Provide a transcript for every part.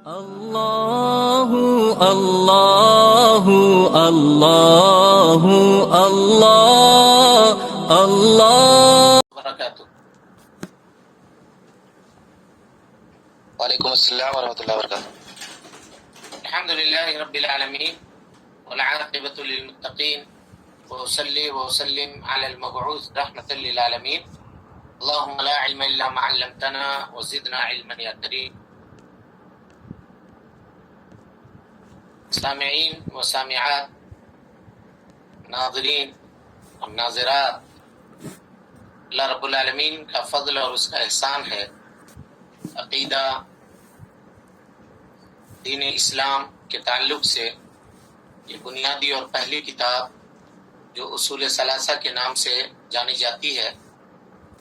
اللہ اللہ اللہ اللہ اللہ وبرکاتہ۔ وعلیکم السلام ورحمۃ اللہ وبرکاتہ۔ الحمد للہ رب العالمین والعاقبۃ للمتقین وصلی وسلم علی المبعوث رحمۃ للعالمین۔ اللهم لا علم الا ما علمتنا وزدنا علما یا کریم۔ سامعین و سامعات، ناظرین اور ناظرات، اللہ رب العالمین کا فضل اور اس کا احسان ہے، عقیدہ دین اسلام کے تعلق سے یہ بنیادی اور پہلی کتاب جو اصول ثلاثہ کے نام سے جانی جاتی ہے،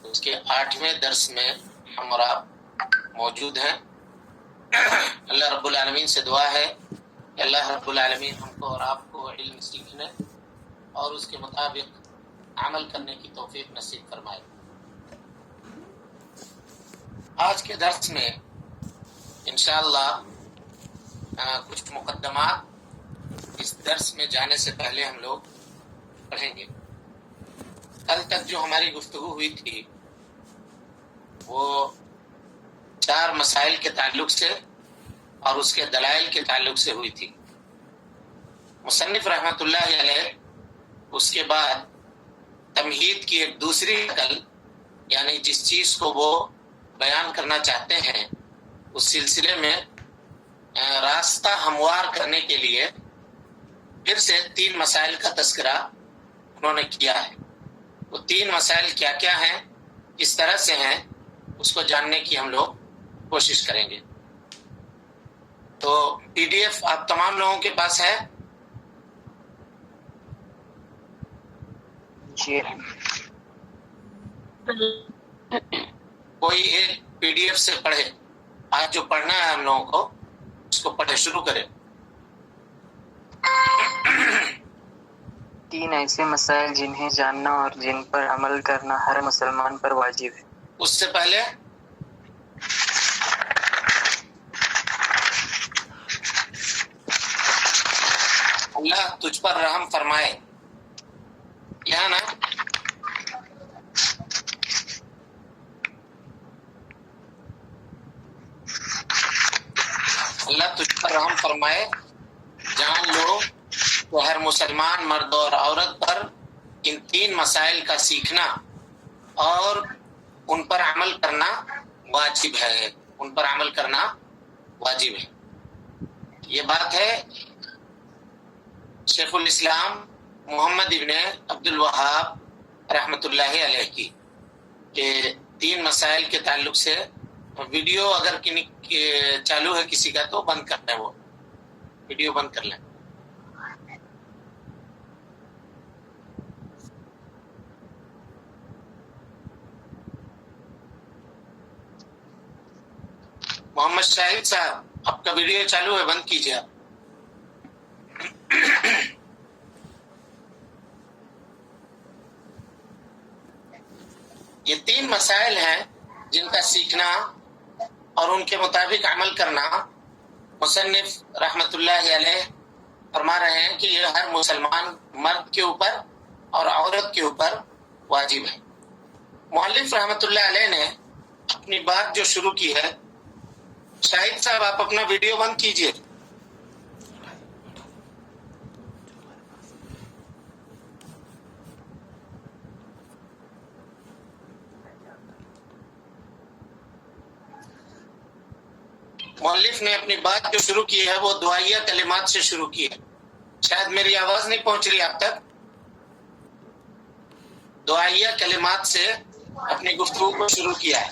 اس کے 8ویں درس میں ہم اور آپ موجود ہیں۔ اللہ رب العالمین سے دعا ہے کہ اللہ رب العالمین ہم کو اور آپ کو علم سیکھنے اور اس کے مطابق عمل کرنے کی توفیق نصیب فرمائے۔ آج کے درس میں انشاءاللہ کچھ مقدمات اس درس میں جانے سے پہلے ہم لوگ پڑھیں گے۔ کل تک جو ہماری گفتگو ہوئی تھی وہ 4 مسائل کے تعلق سے اور اس کے دلائل کے تعلق سے ہوئی تھی۔ مصنف رحمۃ اللہ علیہ اس کے بعد تمہید کی ایک دوسری شکل، یعنی جس چیز کو وہ بیان کرنا چاہتے ہیں اس سلسلے میں راستہ ہموار کرنے کے لیے پھر سے 3 مسائل کا تذکرہ انہوں نے کیا ہے۔ وہ 3 مسائل کیا کیا ہیں، کس طرح سے ہیں، اس کو جاننے کی ہم لوگ کوشش کریں گے۔ تو پی ڈی ایف آپ تمام لوگوں کے پاس ہے؟ جی، کوئی ایک پی ڈی ایف سے پڑھے، آج جو پڑھنا ہے ہم لوگوں کو اس کو پڑھے شروع کرے۔ 3 ایسے مسائل جنہیں جاننا اور جن پر عمل کرنا ہر مسلمان پر واجب ہے۔ اس سے پہلے اللہ تجھ پر رحم فرمائے، یہاں نا اللہ تجھ پر رحم فرمائے، جان لو کہ ہر مسلمان مرد اور عورت پر ان 3 مسائل کا سیکھنا اور ان پر عمل کرنا واجب ہے، ان پر عمل کرنا واجب ہے۔ یہ بات ہے شیخ الاسلام محمد ابن عبد الوہاب رحمۃ اللہ علیہ کی، کہ 3 مسائل کے تعلق سے ویڈیو اگر چالو ہے کسی کا تو بند کر لیں، وہ ویڈیو بند کر لیں۔ محمد شاہد صاحب آپ کا ویڈیو چالو ہے، بند کیجیے آپ۔ یہ 3 مسائل ہیں جن کا سیکھنا اور ان کے مطابق عمل کرنا مصنف رحمۃ اللہ علیہ فرما رہے ہیں کہ یہ ہر مسلمان مرد کے اوپر اور عورت کے اوپر واجب ہے۔ مؤلف رحمۃ اللہ علیہ نے اپنی بات جو شروع کی ہے، شاہد صاحب آپ اپنا ویڈیو بند کیجئے۔ مؤلف نے اپنی بات جو شروع کی ہے وہ دعائیہ کلمات سے شروع کی ہے۔ شاید میری آواز نہیں پہنچ رہی آپ تک۔ دعائیہ کلمات سے اپنی گفتگو کو شروع کیا ہے۔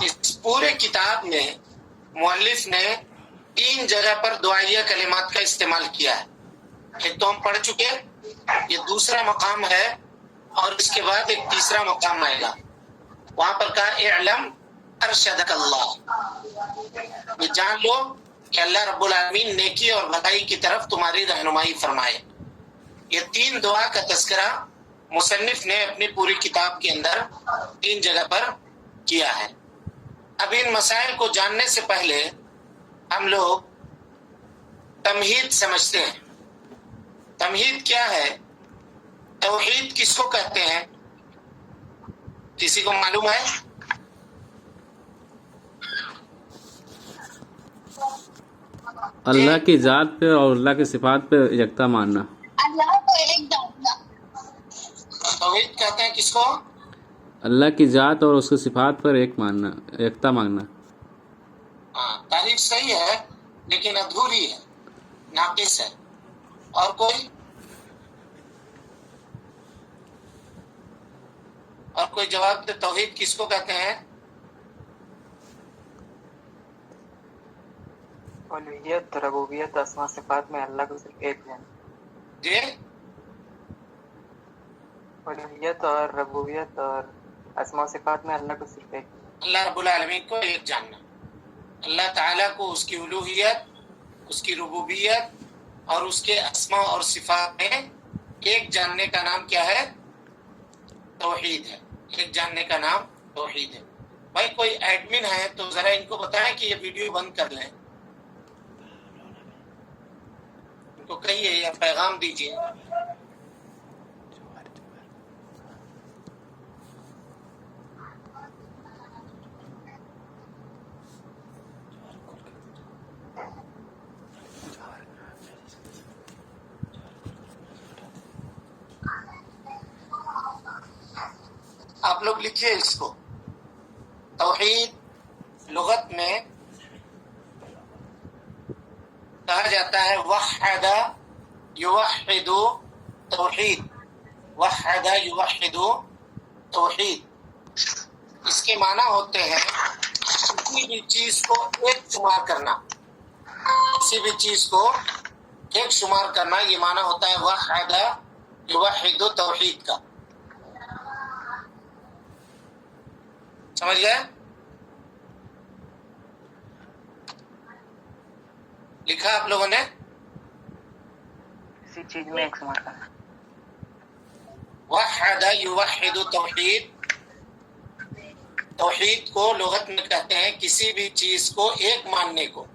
اس پورے کتاب میں مؤلف نے 3 جگہ پر دعائیہ کلمات کا استعمال کیا ہے۔ ایک تو ہم پڑھ چکے، یہ دوسرا مقام ہے اور اس کے بعد ایک تیسرا مقام آئے گا۔ وہاں پر کہا اعلم ارشدک اللہ، یہ جان لو کہ اللہ رب العالمین نیکی اور بھلائی کی طرف تمہاری رہنمائی فرمائے۔ یہ 3 دعا کا تذکرہ مصنف نے اپنی پوری کتاب کے اندر 3 جگہ پر کیا ہے۔ اب ان مسائل کو جاننے سے پہلے ہم لوگ تمہید سمجھتے ہیں. تمہید کیا ہے؟ توحید کس کو کہتے ہیں؟ کسی کو معلوم ہے؟ اللہ کی ذات پہ اور اللہ کی صفات پہ یکتا ماننا. توحید کہتے ہیں کس کو؟ اللہ کی ذات اور اس کی صفات پر ایک ماننا، یکتا ماننا. ہاں، تعریف صحیح ہے لیکن ادھوری ہے، ناقص ہے. اور کوئی جواب دے. توحید کس کو کہتے ہیں؟ الوہیت، ربوبیت، اسماء صفات میں اللہ کو صرف ایک جان. جی، الوہیت اور ربوبیت اور اسماء صفات میں اللہ کو صرف ایک. اللہ رب العالمین کو ایک جاننا. اللہ تعالیٰ کو اس کی الوہیت، اس کی ربوبیت اور اس کے اسماء اور صفات میں ایک جاننے کا نام کیا ہے؟ توحید ہے. ایک جاننے کا نام توحید ہے. بھائی کوئی ایڈمن ہے تو ذرا ان کو بتائیں کہ یہ ویڈیو بند کر لیں. ان کو کہیے یا پیغام دیجیے. آپ لوگ لکھیے اس کو. توحید لغت میں کہا جاتا ہے وحد یوحد توحید. وحد یوحد توحید. اس کے معنی ہوتے ہیں کسی بھی چیز کو ایک شمار کرنا. کسی بھی چیز کو ایک شمار کرنا، یہ معنی ہوتا ہے وحد یوحد توحید کا. سمجھ گئے؟ لکھا آپ لوگوں نے؟ کسی چیز میں ایک شمار کرنا. وحد یوحد توحید. توحید کو لغت میں کہتے ہیں کسی بھی چیز کو ایک ماننے کو.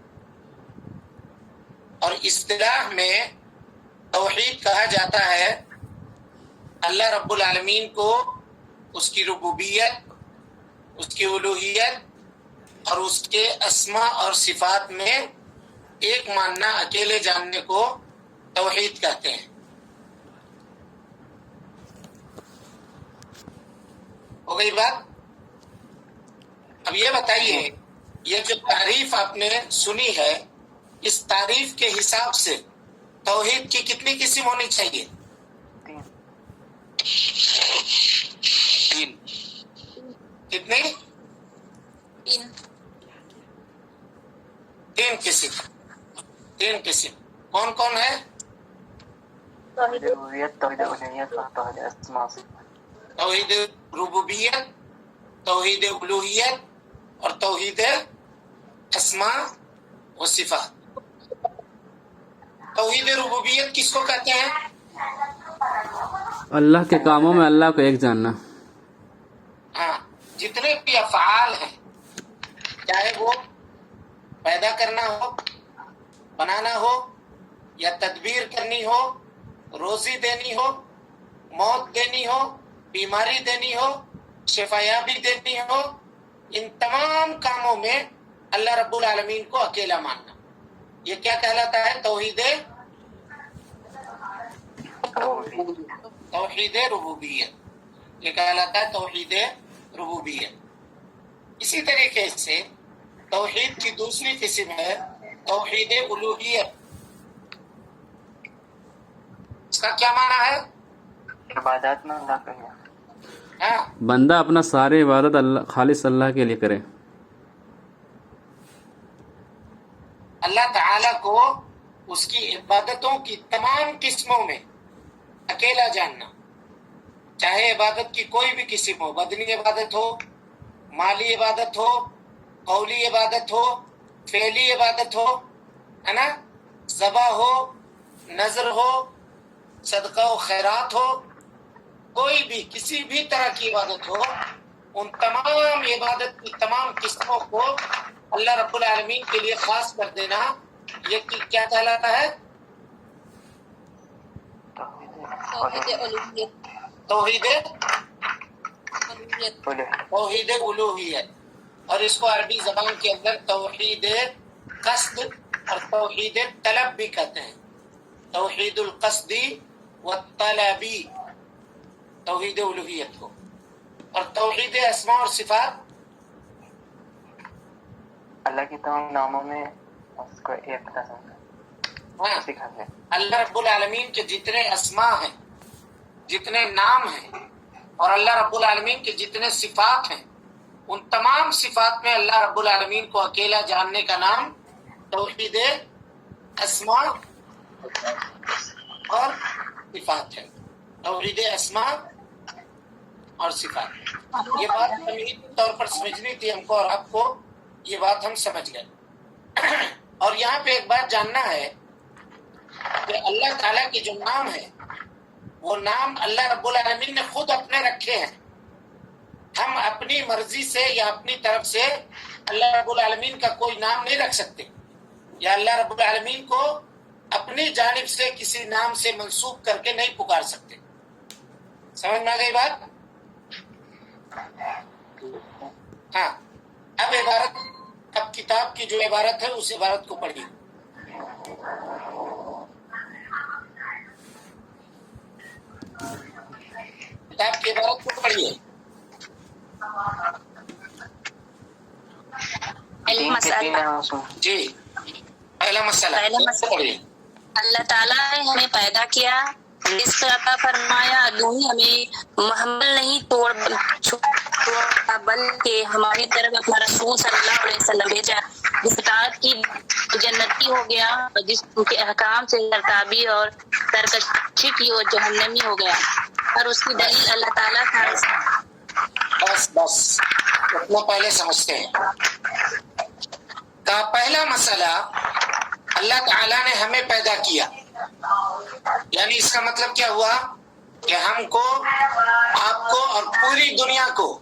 اور اصطلاح میں توحید کہا جاتا ہے اللہ رب العالمین کو اس کی ربوبیت، اس کی الوہیت اور اس کے اسماء اور صفات میں ایک ماننا، اکیلے جاننے کو توحید کہتے ہیں. ہو گئی بات؟ اب یہ بتائیے، یہ جو تعریف آپ نے سنی ہے، اس تعریف کے حساب سے توحید کی کتنی قسم ہونی چاہیے؟ 3. کتنی؟ 3 قسم. 3 قسم کون کون ہے؟ توحید ربوبیت، توحید الوہیت اور توحید اسماء صفات. توحید ربوبیت، توحید الوہیت اور توحید اسماء و صفات. توحید ربوبیت کس کو کہتے ہیں؟ اللہ کے کاموں میں اللہ کو ایک جاننا. ہاں، جتنے بھی افعال ہیں، چاہے وہ پیدا کرنا ہو، بنانا ہو، یا تدبیر کرنی ہو، روزی دینی ہو، موت دینی ہو، بیماری دینی ہو، شفایابی دینی ہو، ان تمام کاموں میں اللہ رب العالمین کو اکیلا ماننا. یہ کیا کہلاتا ہے؟ توحید ربوبیت. یہ کہلاتا ہے توحید ربوبیت. اسی طریقے سے توحید کی دوسری قسم ہے توحید الوہیت. اس کا کیا معنی ہے؟ عبادات میں اللہ کا ہے. ہاں، بندہ اپنا ساری عبادت اللہ خالص اللہ کے لیے کرے. اللہ تعالیٰ کو اس کی عبادتوں کی تمام قسموں میں اکیلا جاننا، چاہے عبادت کی کوئی بھی قسم ہو، بدنی عبادت ہو، مالی عبادت ہو، قولی عبادت ہو، فعلی عبادت ہو، ہے نا، ذبح ہو، نذر ہو، صدقہ و خیرات ہو، کوئی بھی کسی بھی طرح کی عبادت ہو، ان تمام عبادت کی تمام قسموں کو اللہ رب العالمین کے لیے خاص کر دینا، یہ کیا کہلاتا ہے؟ توحید الوہیت، اور اس کو عربی زبان کے اندر توحید قصد اور توحید طلب بھی کہتے ہیں. توحید القصدی والطلبی، توحید الوہیت کو. اور توحید اسماء اور صفات، اللہ کے تمام ناموں میں اس کو ایکتا سکھاتے ہیں. اللہ رب العالمین کے جتنے اسماء ہیں، جتنے نام ہیں، اور اللہ رب العالمین کے جتنے صفات ہیں، ان تمام صفات میں اللہ رب العالمین کو اکیلا جاننے کا نام توحید اسماء اور صفات ہے. توحید اسماء اور صفات، یہ بات تمہیدی طور پر سمجھنی تھی ہم کو اور آپ کو، یہ بات ہم سمجھ گئے. اور یہاں پہ ایک بات جاننا ہے کہ اللہ تعالیٰ کے جو نام ہیں وہ نام اللہ رب العالمین نے خود اپنے رکھے ہیں. ہم اپنی مرضی سے یا اپنی طرف سے اللہ رب العالمین کا کوئی نام نہیں رکھ سکتے، یا اللہ رب العالمین کو اپنی جانب سے کسی نام سے منسوب کر کے نہیں پکار سکتے. سمجھ میں آ گئی بات؟ ہاں. اب عبارت، اب کتاب کی جو عبارت ہے اس عبارت کو پڑھیے. کتاب کی عبارت کو پڑھیے. جی، پہلا مسئلہ پڑھیے. اللہ تعالیٰ نے ہمیں پیدا کیا، رزق عطا فرمایا، یوں ہمیں محمل نہیں چھوڑا بلکہ ہماری طرف اپنا رسول صلی اللہ علیہ وسلم بھیجا، جس اطاعت کی جنتی ہو گیا اور جس کے احکام سے سرتابی اور سرکشی کی وہ جہنمی ہو گیا. اور اس کی دلیل اللہ تعالیٰ کا بس اتنا پہلے سمجھتے ہیں. کا پہلا مسئلہ، اللہ تعالیٰ نے ہمیں پیدا کیا، یعنی اس کا مطلب کیا ہوا کہ ہم کو، آپ کو اور پوری دنیا کو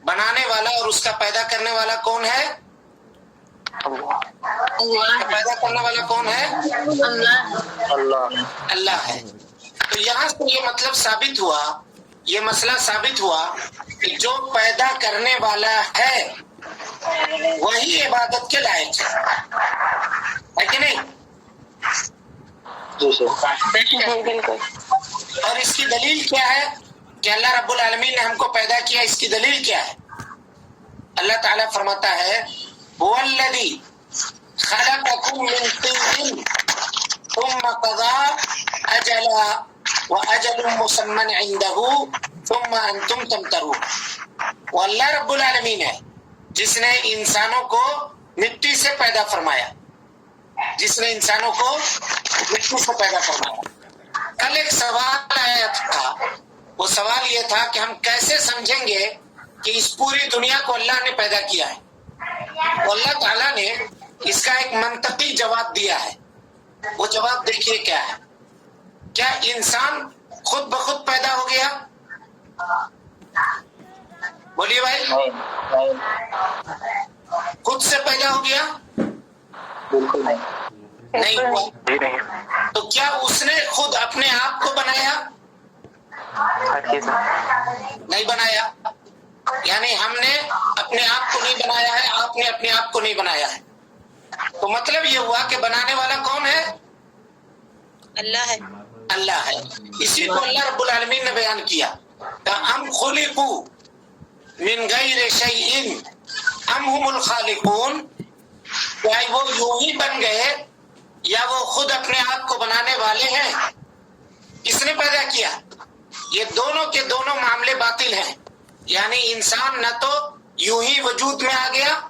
بنانے والا اور اس کا پیدا کرنے والا کون ہے؟ پیدا کرنے والا کون ہے؟ اللہ ہے. تو یہاں سے یہ مطلب ثابت ہوا، یہ مسئلہ ثابت ہوا کہ جو پیدا کرنے والا ہے وہی عبادت کے لائق ہے کہ نہیں؟ بالکل. اور اس کی دلیل کیا ہے کہ اللہ رب العالمین نے ہم کو پیدا کیا؟ اس کی دلیل کیا ہے؟ اللہ تعالیٰ فرماتا ہے هو الذی خلقکم من طین ثم قضى اجلا واجل مسمى عنده ثم انتم تمترون. وہ اللہ رب العالمین ہے جس نے انسانوں کو مٹی سے پیدا فرمایا، جس نے انسانوں کو مٹی سے پیدا فرمایا. کل ایک سوال آیا تھا، وہ سوال یہ تھا کہ ہم کیسے سمجھیں گے کہ اس پوری دنیا کو اللہ نے پیدا کیا ہے. تو اللہ تعالیٰ نے اس کا ایک منطقی جواب دیا ہے. وہ جواب دیکھیے کیا ہے. کیا انسان خود بخود پیدا ہو گیا؟ بولیے بھائی، خود سے پیدا ہو گیا؟ نہیں ہوا. تو کیا اس نے خود اپنے آپ کو بنایا؟ نہیں بنایا. یعنی ہم نے اپنے آپ کو نہیں بنایا ہے، آپ نے اپنے آپ کو نہیں بنایا ہے. تو مطلب یہ ہوا کہ بنانے والا کون ہے؟ اللہ ہے. اللہ ہے. اسی کو اللہ رب العالمین نے بیان کیا کہ ام خلقوا من غیر شیء ام هم الخالقون. کیا وہ یوں ہی بن گئے یا وہ خود اپنے آپ کو بنانے والے ہیں؟ کس نے پیدا کیا؟ یہ دونوں کے دونوں معاملے باطل ہیں. یعنی انسان نہ تو یوں ہی وجود میں آ گیا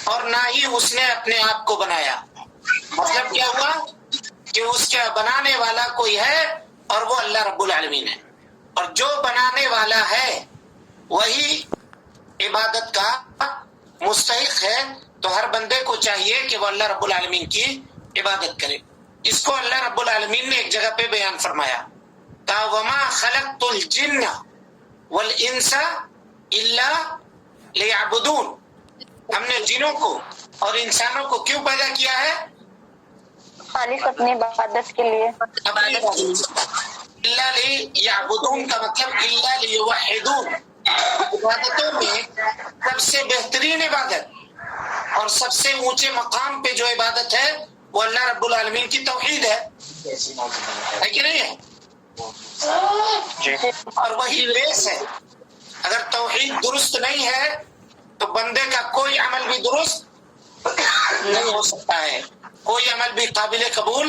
اور نہ ہی اس نے اپنے آپ کو بنایا. مطلب کیا ہوا کہ اس کا بنانے والا کوئی ہے اور وہ اللہ رب العالمین ہے. اور جو بنانے والا ہے وہی عبادت کا مستحق ہے. تو ہر بندے کو چاہیے کہ وہ اللہ رب العالمین کی عبادت کرے. اس کو اللہ رب العالمین نے ایک جگہ پہ بیان فرمایا کہ وَمَا خَلَقْتُ الْجِنَّ وَالْإِنسَ إِلَّا لِيَعْبُدُونَ. ہم نے جنوں کو اور انسانوں کو کیوں پیدا کیا ہے؟ خالص اپنی عبادت کے لیے. اللہ لیعبدون کا مطلب اللہ لیوحدون. عبادتوں میں سب سے بہترین عبادت اور سب سے اونچے مقام پہ جو عبادت ہے وہ اللہ رب العالمین کی توحید ہے کہ نہیں ہے؟ اور وہی بیس ہے. اگر توحید درست نہیں ہے تو بندے کا کوئی عمل بھی درست نہیں ہو سکتا ہے, کوئی عمل بھی قابل قبول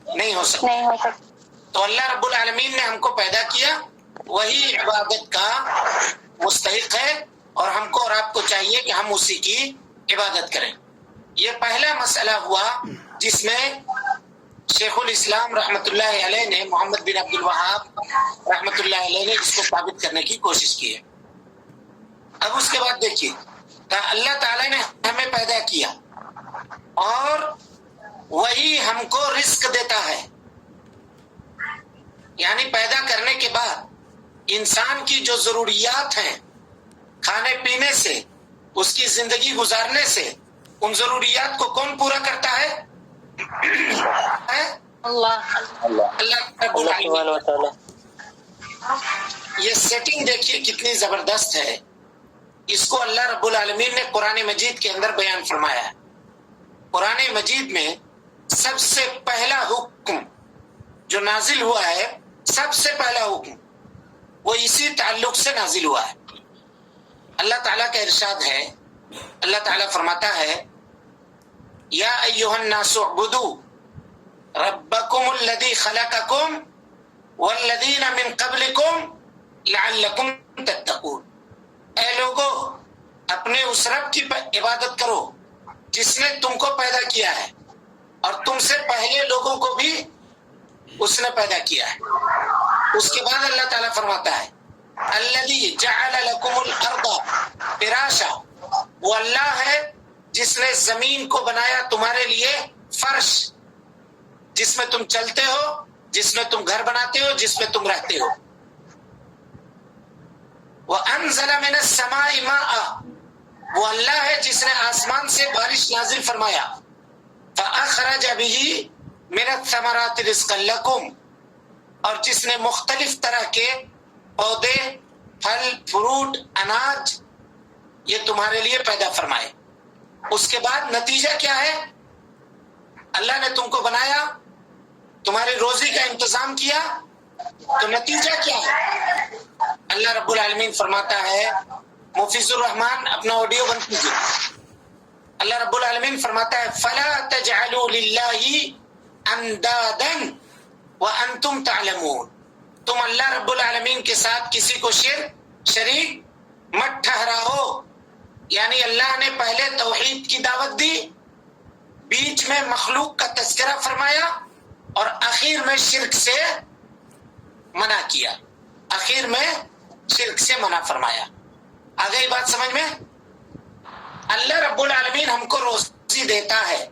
نہیں ہو سکتا. نہیں ہو سکتا. تو اللہ رب العالمین نے ہم کو پیدا کیا, وہی عبادت کا مستحق ہے, اور ہم کو اور آپ کو چاہیے کہ ہم اسی کی عبادت کریں. یہ پہلا مسئلہ ہوا جس میں شیخ الاسلام رحمۃ اللہ علیہ نے, محمد بن عبد الوہاب رحمۃ اللہ علیہ نے اس کو ثابت کرنے کی کوشش کی ہے. اب اس کے بعد دیکھیے, اللہ تعالیٰ نے ہمیں پیدا کیا اور وہی ہم کو رزق دیتا ہے. یعنی پیدا کرنے کے بعد انسان کی جو ضروریات ہیں, کھانے پینے سے, اس کی زندگی گزارنے سے, ان ضروریات کو کون پورا کرتا ہے؟ اللہ رب العالمین. یہ سیٹنگ دیکھیے کتنی زبردست ہے. اس کو اللہ رب العالمین نے قرآن مجید کے اندر بیان فرمایا ہے. قرآن مجید میں سب سے پہلا حکم جو نازل ہوا ہے, سب سے پہلا حکم وہ اسی تعلق سے نازل ہوا ہے. اللہ تعالیٰ کا ارشاد ہے, اللہ تعالیٰ فرماتا ہے یا ایھا الناس اعبدوا ربکم الذی خلقکم والذین من قبلکم لعلکم تتقون. اے لوگو, اپنے اس رب کی عبادت کرو جس نے تم کو پیدا کیا ہے اور تم سے پہلے لوگوں کو بھی اس نے پیدا کیا ہے. اس کے بعد اللہ تعالیٰ فرماتا ہے الذی جعل لکم الارض فراشا, وہ اللہ ہے جس نے زمین کو بنایا تمہارے لیے فرش, جس میں تم چلتے ہو, جس میں تم گھر بناتے ہو, جس میں تم رہتے ہو. وَأَنزَلَ مِنَ السَّمَاءِ مَاءً, وہ اللہ ہے جس نے آسمان سے بارش نازل فرمایا. فَأَخْرَجَ بِهِ مِنَ الثَّمَرَاتِ رِزْقًا لَكُمْ, اور جس نے مختلف طرح کے پودے, پھل, فروٹ, اناج یہ تمہارے لیے پیدا فرمائے. اس کے بعد نتیجہ کیا ہے؟ اللہ نے تم کو بنایا, تمہاری روزی کا انتظام کیا, تو نتیجہ کیا ہے؟ اللہ رب العالمین فرماتا ہے, مفیض الرحمان اپنا آڈیو بند کیجیے. اللہ رب العالمین فرماتا ہے فَلَا تَجْعَلُوا لِلَّهِ أَنْدَادًا وَأَنْتُمْ تَعْلَمُونَ, تم اللہ رب العالمین کے ساتھ کسی کو شریک مت ٹھہراؤ. یعنی اللہ نے پہلے توحید کی دعوت دی, بیچ میں مخلوق کا تذکرہ فرمایا, اور آخر میں شرک سے منع کیا, آخر میں شرک سے منع فرمایا. آ گئی بات سمجھ میں؟ اللہ رب العالمین ہم کو روزی دیتا ہے,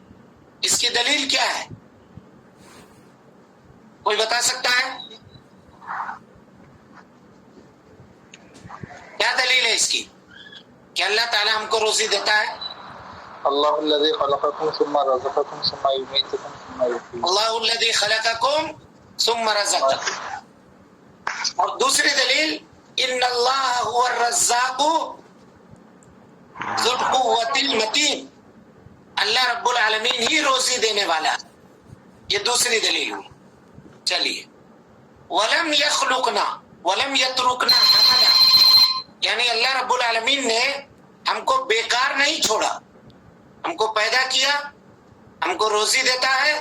اس کی دلیل کیا ہے؟ کوئی بتا سکتا ہے کیا دلیل ہے اس کی کہ اللہ تعالیٰ ہم کو روزی دیتا ہے؟ اللہ الذی خلقکم ثم رزقکم ثم یمیتکم ثم یحییکم. اللہ الذی خلقکم ثم رزقکم. اور دوسری دلیل ان اللہ هو الرزاق ذو القوۃ المتین, اللہ رب العالمین ہی روزی دینے والا. یہ دوسری دلیل ہوئی. چلیے, ولم یخلقنا ولم یترکنا حملا, یعنی اللہ رب العالمین نے ہم کو بیکار نہیں چھوڑا, ہم کو پیدا کیا, ہم کو روزی دیتا ہے,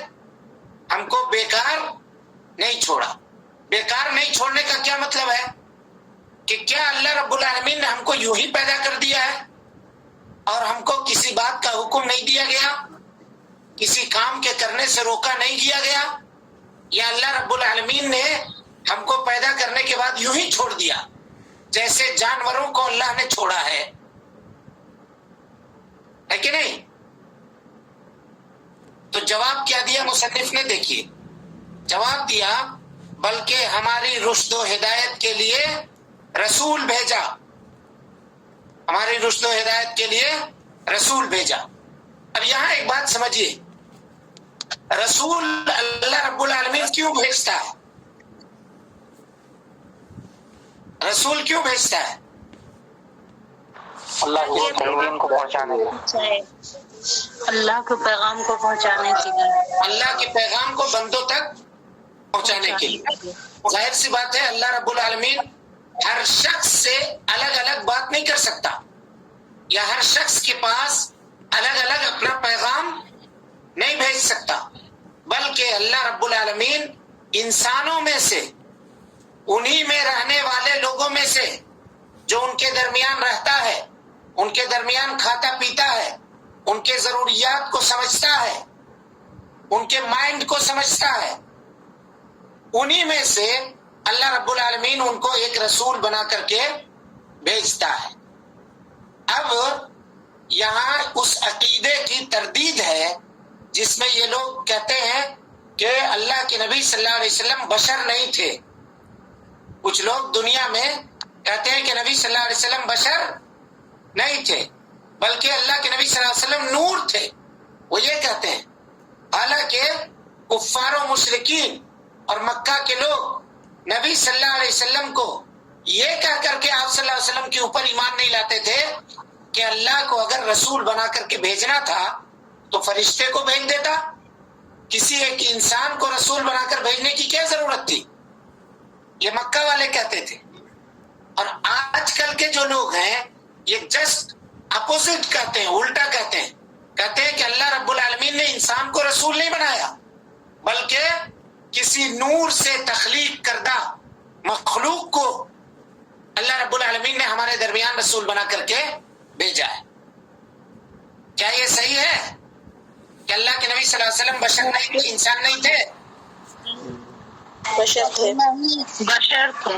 ہم کو بیکار نہیں چھوڑا. بیکار نہیں چھوڑنے کا کیا مطلب ہے کہ کیا اللہ رب العالمین نے ہم کو یوں ہی پیدا کر دیا ہے اور ہم کو کسی بات کا حکم نہیں دیا گیا, کسی کام کے کرنے سے روکا نہیں دیا گیا, یا اللہ رب العالمین نے ہم کو پیدا کرنے کے بعد یوں ہی چھوڑ دیا جیسے جانوروں کو اللہ نے چھوڑا ہے کہ نہیں؟ تو جواب کیا دیا مصنف نے؟ دیکھیے جواب دیا بلکہ ہماری رشد و ہدایت کے لیے رسول بھیجا, ہماری رشد و ہدایت کے لیے رسول بھیجا. اب یہاں ایک بات سمجھیے, رسول اللہ رب العالمین کیوں بھیجتا ہے؟ رسول کیوں بھیجتا ہے؟ اللہ کے دین کو پہنچانے کے اللہ کے پیغام کو پہنچانے کے لیے, اللہ کے پیغام کو بندوں تک پہنچانے کے لیے. ظاہر سی بات ہے اللہ رب العالمین ہر شخص سے الگ الگ بات نہیں کر سکتا, یا ہر شخص کے پاس الگ الگ اپنا پیغام نہیں بھیج سکتا, بلکہ اللہ رب العالمین انسانوں میں سے, انہی میں رہنے والے لوگوں میں سے, جو ان کے درمیان رہتا ہے, ان کے درمیان کھاتا پیتا ہے, ان کے ضروریات کو سمجھتا ہے, ان کے مائنڈ کو سمجھتا ہے, انہی میں سے اللہ رب العالمین ان کو ایک رسول بنا کر کے بھیجتا ہے. اب یہاں اس عقیدے کی تردید ہے جس میں یہ لوگ کہتے ہیں کہ اللہ کے نبی صلی اللہ علیہ وسلم بشر نہیں تھے. کچھ لوگ دنیا میں کہتے ہیں کہ نبی صلی اللہ علیہ وسلم بشر نہیں تھے, بلکہ اللہ کے نبی صلی اللہ علیہ وسلم نور تھے. وہ یہ کہتے ہیں, حالانکہ کفار و مشرکین اور مکہ کے لوگ نبی صلی اللہ علیہ وسلم کو یہ کہہ کر کے آپ صلی اللہ علیہ وسلم کے اوپر ایمان نہیں لاتے تھے کہ اللہ کو اگر رسول بنا کر کے بھیجنا تھا تو فرشتے کو بھیج دیتا, کسی ایک انسان کو رسول بنا کر بھیجنے کی کیا ضرورت تھی, یہ مکہ والے کہتے تھے. اور آج کل کے جو لوگ ہیں یہ جسٹ اپوزٹ کہتے ہیں, الٹا کہتے ہیں کہ اللہ رب العالمین نے انسان کو رسول نہیں بنایا, بلکہ کسی نور سے تخلیق کردہ مخلوق کو اللہ رب العالمین نے ہمارے درمیان رسول بنا کر کے بھیجا ہے. کیا یہ صحیح ہے کہ اللہ کے نبی صلی اللہ علیہ وسلم بشر نہیں تھے, انسان نہیں تھے؟ بشر تھے,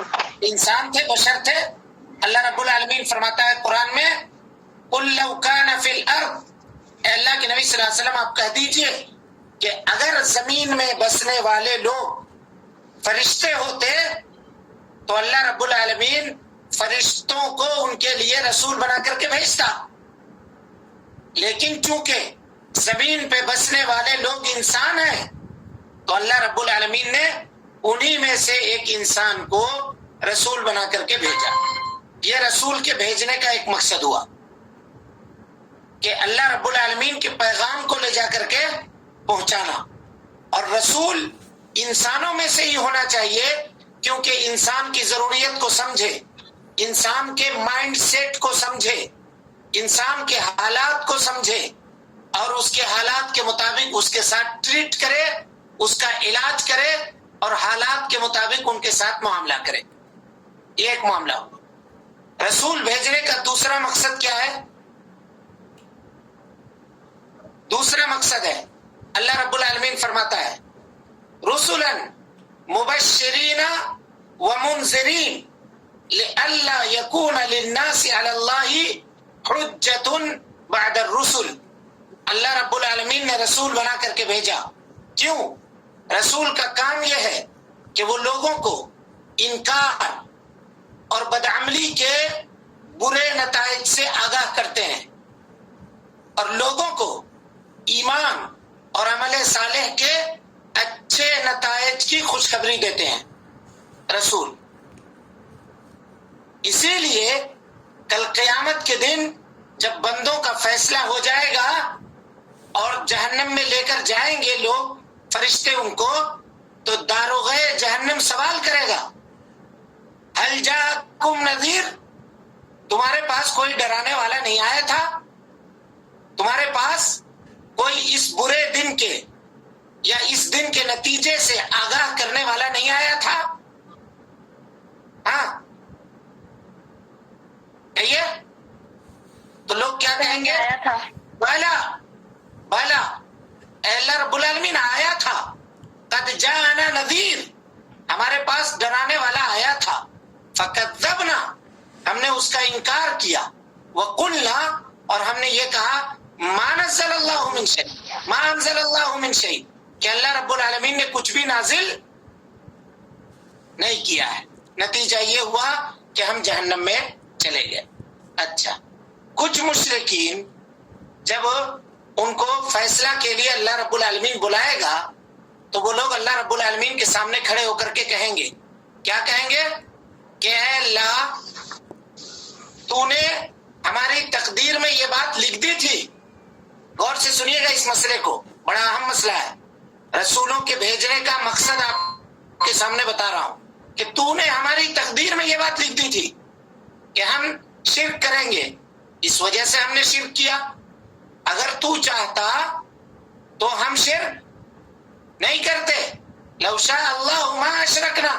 انسان تھے, بشر تھے. اللہ رب العالمین فرماتا ہے قرآن میں, قُلْ لَوْ كَانَ فِي الْأَرْضِ, اے اللہ کے نبی صلی اللہ علیہ وسلم آپ کہہ دیجئے کہ اگر زمین میں بسنے والے لوگ فرشتے ہوتے تو اللہ رب العالمین فرشتوں کو ان کے لیے رسول بنا کر کے بھیجتا, لیکن چونکہ زمین پہ بسنے والے لوگ انسان ہیں تو اللہ رب العالمین نے انہی میں سے ایک انسان کو رسول بنا کر کے بھیجا. یہ رسول کے بھیجنے کا ایک مقصد ہوا کہ اللہ رب العالمین کے پیغام کو لے جا کر کے پہنچانا. اور رسول انسانوں میں سے ہی ہونا چاہیے کیونکہ انسان کی ضروریت کو سمجھے, انسان کے مائنڈ سیٹ کو سمجھے, انسان کے حالات کو سمجھے اور اس کے حالات کے مطابق اس کے ساتھ ٹریٹ کرے, اس کا علاج کرے اور حالات کے مطابق ان کے ساتھ معاملہ کرے. یہ ایک معاملہ ہو. رسول بھیجنے کا دوسرا مقصد کیا ہے؟ دوسرا مقصد ہے اللہ رب العالمین فرماتا ہے رسلا مبشرین ومنذرین لئلا یکون للناس علی اللہ حجۃ بعد الرسل. اللہ رب العالمین نے رسول بنا کر کے بھیجا. کیوں؟ رسول کا کام یہ ہے کہ وہ لوگوں کو انکار اور بدعملی کے برے نتائج سے آگاہ کرتے ہیں اور لوگوں کو ایمان اور عمل صالح کے اچھے نتائج کی خوشخبری دیتے ہیں رسول. اسی لیے کل قیامت کے دن جب بندوں کا فیصلہ ہو جائے گا اور جہنم میں لے کر جائیں گے لوگ فرشتے ان کو, تو داروغ جہنم سوال کرے گا هل جاءکم نذیر, تمہارے پاس کوئی ڈرانے والا نہیں آیا تھا, تمہارے پاس کوئی اس برے دن کے یا اس دن کے نتیجے سے آگاہ کرنے والا نہیں آیا تھا؟ ہاں کہیے. تو لوگ کیا کہیں گے؟ بالا بالا, اے اللہ رب العالمین آیا تھا, قد جاءنا نذیر, ہمارے پاس ڈرانے والا آیا تھا, فکذبنا, ہم نے اس کا انکار کیا, وقلنا, اور ہم نے یہ کہا ما نزل اللہ من شیء, ما انزل اللہ من شیء, کہ اللہ رب العالمین نے کچھ بھی نازل نہیں کیا ہے. نتیجہ یہ ہوا کہ ہم جہنم میں چلے گئے. اچھا, کچھ مشرکین جب ان کو فیصلہ کے لیے اللہ رب العالمین بلائے گا تو وہ لوگ اللہ رب العالمین کے سامنے کھڑے ہو کر کے کہیں گے، کیا کہیں گے کہ اے اللہ تو نے ہماری تقدیر میں یہ بات لکھ دی تھی. غور سے سنیے گا اس مسئلے کو، بڑا اہم مسئلہ ہے. رسولوں کے بھیجنے کا مقصد آپ کے سامنے بتا رہا ہوں کہ تو نے ہماری تقدیر میں یہ بات لکھ دی تھی کہ ہم شرک کریں گے، اس وجہ سے ہم نے شرک کیا. اگر تو چاہتا تو ہم شرک نہیں کرتے. لو شاء اللہ ما اشرکنا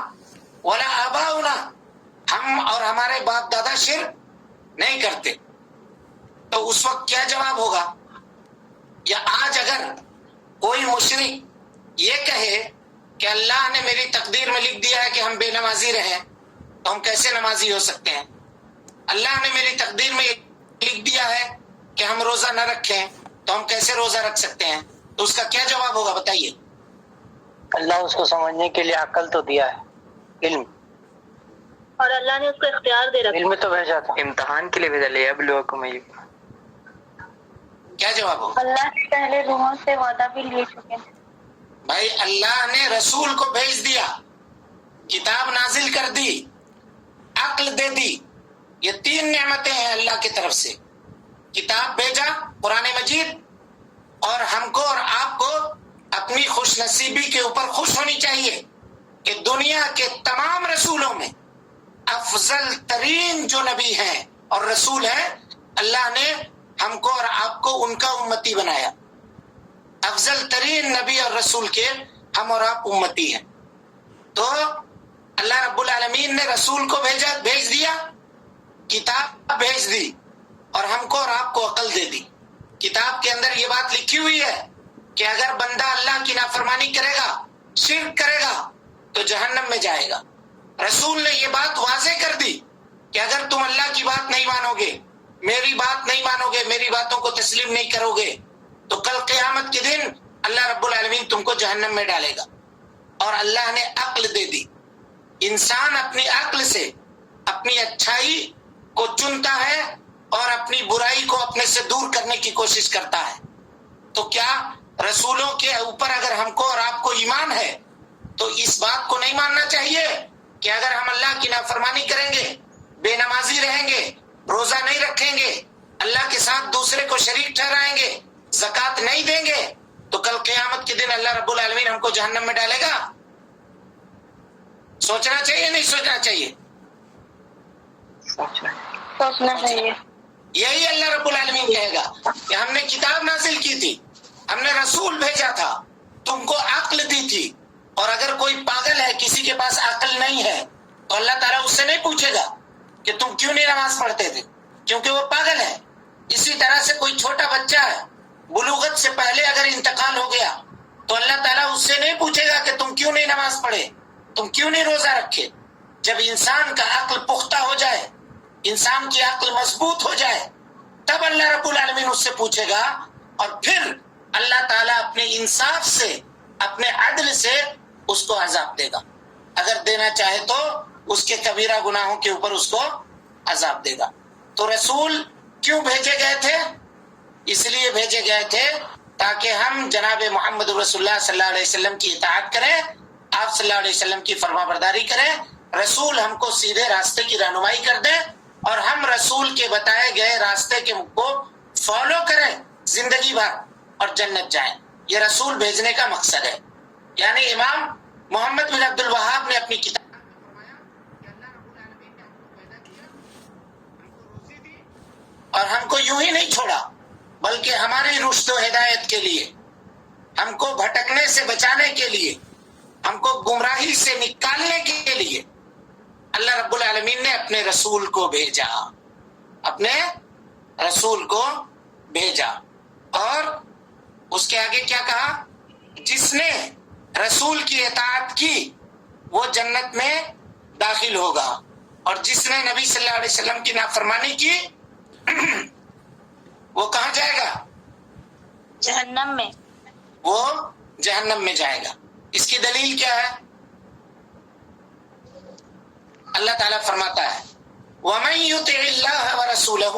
ولا آباؤنا، ہم اور ہمارے باپ دادا شرک نہیں کرتے. تو اس وقت کیا جواب ہوگا؟ یا آج اگر کوئی مشرک یہ کہے کہ اللہ نے میری تقدیر میں لکھ دیا ہے کہ ہم بے نمازی رہیں، تو ہم کیسے نمازی ہو سکتے ہیں؟ اللہ نے میری تقدیر میں لکھ دیا ہے کہ ہم روزہ نہ رکھیں، تو ہم کیسے روزہ رکھ سکتے ہیں؟ تو اس کا کیا جواب ہوگا بتائیے؟ اللہ اس کو سمجھنے کے لیے عقل تو دیا ہے، علم، اور اللہ نے اس کو اختیار دے رکھا. علم تو بھیجا تھا، امتحان کے لیے بھیجا. لیبلوکم کیا جواب ہوگا؟ اللہ نے پہلے روحوں سے وعدہ بھی لے چکے ہیں. بھائی اللہ نے رسول کو بھیج دیا، کتاب نازل کر دی، عقل دے دی. یہ 3 نعمتیں ہیں اللہ کی طرف سے. کتاب بھیجا قرآن مجید، اور ہم کو اور آپ کو اپنی خوش نصیبی کے اوپر خوش ہونی چاہیے کہ دنیا کے تمام رسولوں میں افضل ترین جو نبی ہیں اور رسول ہیں، اللہ نے ہم کو اور آپ کو ان کا امتی بنایا. افضل ترین نبی اور رسول کے ہم اور آپ امتی ہیں. تو اللہ رب العالمین نے رسول کو بھیج دیا، کتاب بھیج دی، اور ہم کو اور آپ کو عقل دے دی. کتاب کے اندر یہ بات لکھی ہوئی ہے کہ اگر بندہ اللہ کی نافرمانی کرے گا، شرک کرے گا، تو جہنم میں جائے گا. رسول نے یہ بات واضح کر دی کہ اگر تم اللہ کی بات نہیں مانو گے، میری بات نہیں مانو گے، میری باتوں کو تسلیم نہیں کرو گے، تو کل قیامت کے دن اللہ رب العالمین تم کو جہنم میں ڈالے گا. اور اللہ نے عقل دے دی. انسان اپنی عقل سے اپنی اچھائی کو چنتا ہے اور اپنی برائی کو اپنے سے دور کرنے کی کوشش کرتا ہے. تو کیا رسولوں کے اوپر اگر ہم کو اور آپ کو ایمان ہے تو اس بات کو نہیں ماننا چاہیے کہ اگر ہم اللہ کی نافرمانی کریں گے، بے نمازی رہیں گے، روزہ نہیں رکھیں گے، اللہ کے ساتھ دوسرے کو شریک ٹھہرائیں گے، زکوٰۃ نہیں دیں گے، تو کل قیامت کے دن اللہ رب العالمین ہم کو جہنم میں ڈالے گا؟ سوچنا چاہیے نہیں سوچنا چاہیے؟ سوچنا چاہیے. یہی اللہ رب العالمین کہے گا کہ ہم نے کتاب نازل کی تھی، ہم نے رسول بھیجا تھا، تم کو عقل دی تھی. اور اگر کوئی پاگل ہے، کسی کے پاس عقل نہیں ہے، تو اللہ تعالیٰ اس سے نہیں پوچھے گا کہ تم کیوں نہیں نماز پڑھتے تھے، کیونکہ وہ پاگل ہے. اسی طرح سے کوئی چھوٹا بچہ ہے، بلوغت سے پہلے اگر انتقال ہو گیا تو اللہ تعالیٰ اس سے نہیں پوچھے گا کہ تم کیوں نہیں نماز پڑھے، تم کیوں نہیں روزہ رکھے. جب انسان کا عقل پختہ ہو جائے، انسان کی عقل مضبوط ہو جائے، تب اللہ رب العالمین اس سے پوچھے گا. اور پھر اللہ تعالیٰ اپنے انصاف سے، اپنے عدل سے اس کو عذاب دے گا. اگر دینا چاہے تو اس کے کبیرہ گناہوں کے اوپر اس کو عذاب دے گا. تو رسول کیوں بھیجے گئے تھے؟ اس لیے بھیجے گئے تھے تاکہ ہم جناب محمد رسول اللہ صلی اللہ علیہ وسلم کی اطاعت کریں، آپ صلی اللہ علیہ وسلم کی فرما برداری کریں. رسول ہم کو سیدھے راستے کی رہنمائی کر دیں اور ہم رسول کے بتائے گئے راستے کے کو فالو کریں زندگی بھر اور جنت جائیں. یہ رسول بھیجنے کا مقصد ہے. یعنی امام محمد بن عبد الوہاب نے اپنی کتاب اور ہم کو یوں ہی نہیں چھوڑا، بلکہ ہماری رشد و ہدایت کے لیے، ہم کو بھٹکنے سے بچانے کے لیے، ہم کو گمراہی سے نکالنے کے لیے اللہ رب العالمین نے اپنے رسول کو بھیجا، اپنے رسول کو بھیجا. اور اس کے آگے کیا کہا؟ جس نے رسول کی اطاعت کی وہ جنت میں داخل ہوگا، اور جس نے نبی صلی اللہ علیہ وسلم کی نافرمانی کی وہ کہاں جائے گا؟ جہنم میں. وہ جہنم میں جائے گا. اس کی دلیل کیا ہے؟ اللہ تعالیٰ فرماتا ہے وَمَن يُطِعِ اللَّهَ وَرَسُولَهُ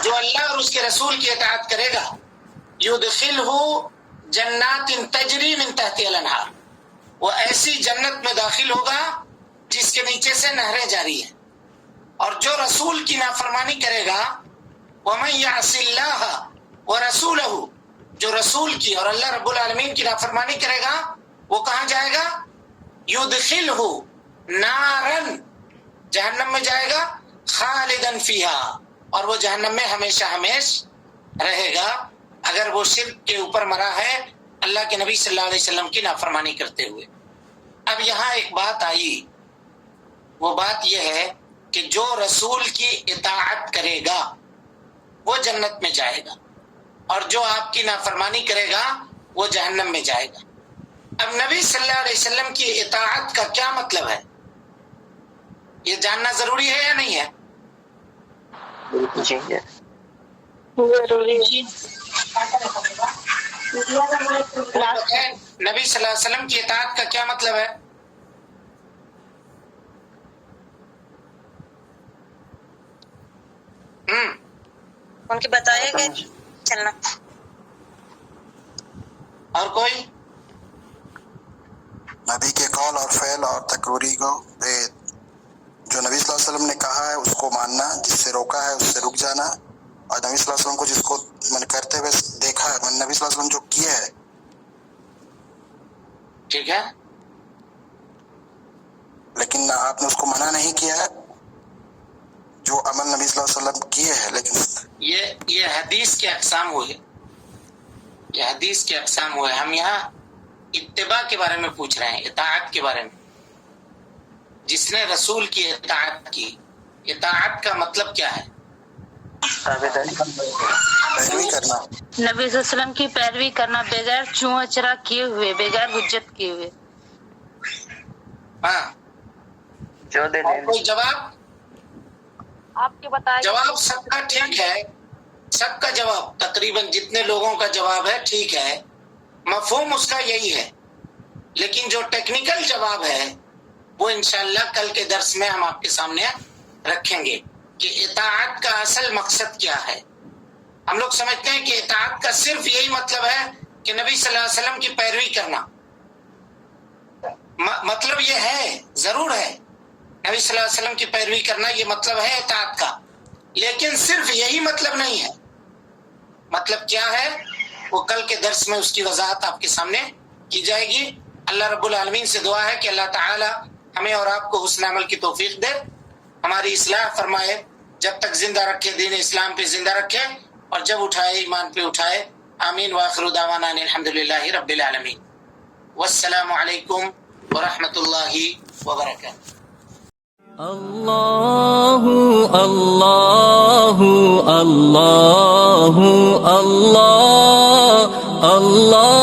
جو اللہ اور اس کے رسول کی اطاعت کرے گا یدخلہ جنات تجری من تحتها الانہار، وہ ایسی جنت میں داخل ہوگا جس کے نیچے سے نہریں جاری ہیں. اور جو رسول کی نافرمانی کرے گا ومن یعص اللہ ورسولہ، جو رسول کی اور اللہ رب العالمین کی نافرمانی کرے گا وہ کہاں جائے گا؟ یدخلہ نارن، جہنم میں جائے گا، خالدن فیہا، اور وہ جہنم میں ہمیشہ ہمیشہ رہے گا اگر وہ شرک کے اوپر مرا ہے اللہ کے نبی صلی اللہ علیہ وسلم کی نافرمانی کرتے ہوئے. اب یہاں ایک بات آئی، وہ بات یہ ہے کہ جو رسول کی اطاعت کرے گا وہ جنت میں جائے گا، اور جو آپ کی نافرمانی کرے گا وہ جہنم میں جائے گا. اب نبی صلی اللہ علیہ وسلم کی اطاعت کا کیا مطلب ہے، یہ جاننا ضروری ہے یا نہیں ہے؟ جی ضروری ہے. نبی صلی اللہ علیہ وسلم کی اطاعت کا کیا مطلب ہے؟ ان کے بتائے گئے چلنا. اور کوئی؟ نبی کے قول اور فعل اور تقرری کو جو نبی صلی اللہ علیہ وسلم نے کہا ہے اس کو ماننا، جس سے روکا ہے اس سے رک جانا، اور نبی صلی اللہ علیہ وسلم کو جس کو میں نے کرتے ہوئے دیکھا ہے، نبی صلی اللہ علیہ وسلم جو کیا ہے. ٹھیک ہے، لیکن آپ نے اس کو منع نہیں کیا ہے جو عمل نبی صلی اللہ علیہ وسلم کیے ہیں. لیکن یہ حدیث کے اقسام ہوئے، یہ حدیث کے اقسام ہوئے. ہم یہاں اتباع کے بارے میں پوچھ رہے ہیں، اطاعت کے بارے میں. جس نے رسول کی اطاعت کی، اطاعت کا مطلب کیا ہے؟ پیروی کرنا، نبی صلی اللہ علیہ وسلم کی پیروی کرنا بغیر چوں اچرا کیے ہوئے، بغیر حجت کیے ہوئے. ہاں، جو دے اور کوئی جواب؟ آپ کے بتائے جواب سب کا ٹھیک ہے، سب کا جواب تقریباً جتنے لوگوں کا جواب ہے ٹھیک ہے، مفہوم اس کا یہی ہے. لیکن جو ٹیکنیکل جواب ہے وہ انشاءاللہ کل کے درس میں ہم آپ کے سامنے رکھیں گے کہ اطاعت کا اصل مقصد کیا ہے. ہم لوگ سمجھتے ہیں کہ اطاعت کا صرف یہی مطلب ہے کہ نبی صلی اللہ علیہ وسلم کی پیروی کرنا. مطلب یہ ہے، ضرور ہے، نبی صلی اللہ علیہ وسلم کی پیروی کرنا یہ مطلب ہے اطاعت کا، لیکن صرف یہی مطلب نہیں ہے. مطلب کیا ہے وہ کل کے درس میں اس کی وضاحت آپ کے سامنے کی جائے گی. اللہ رب العالمین سے دعا ہے کہ اللہ تعالی ہمیں اور آپ کو حسن عمل کی توفیق دے، ہماری اصلاح فرمائے، جب تک زندہ رکھے دین اسلام پہ زندہ رکھے، اور جب اٹھائے ایمان پہ اٹھائے. آمین وآخر دعوانا الحمدللہ رب العالمین. والسلام علیکم ورحمۃ اللہ وبرکاتہ. اللہ اللہ اللہ اللہ اللہ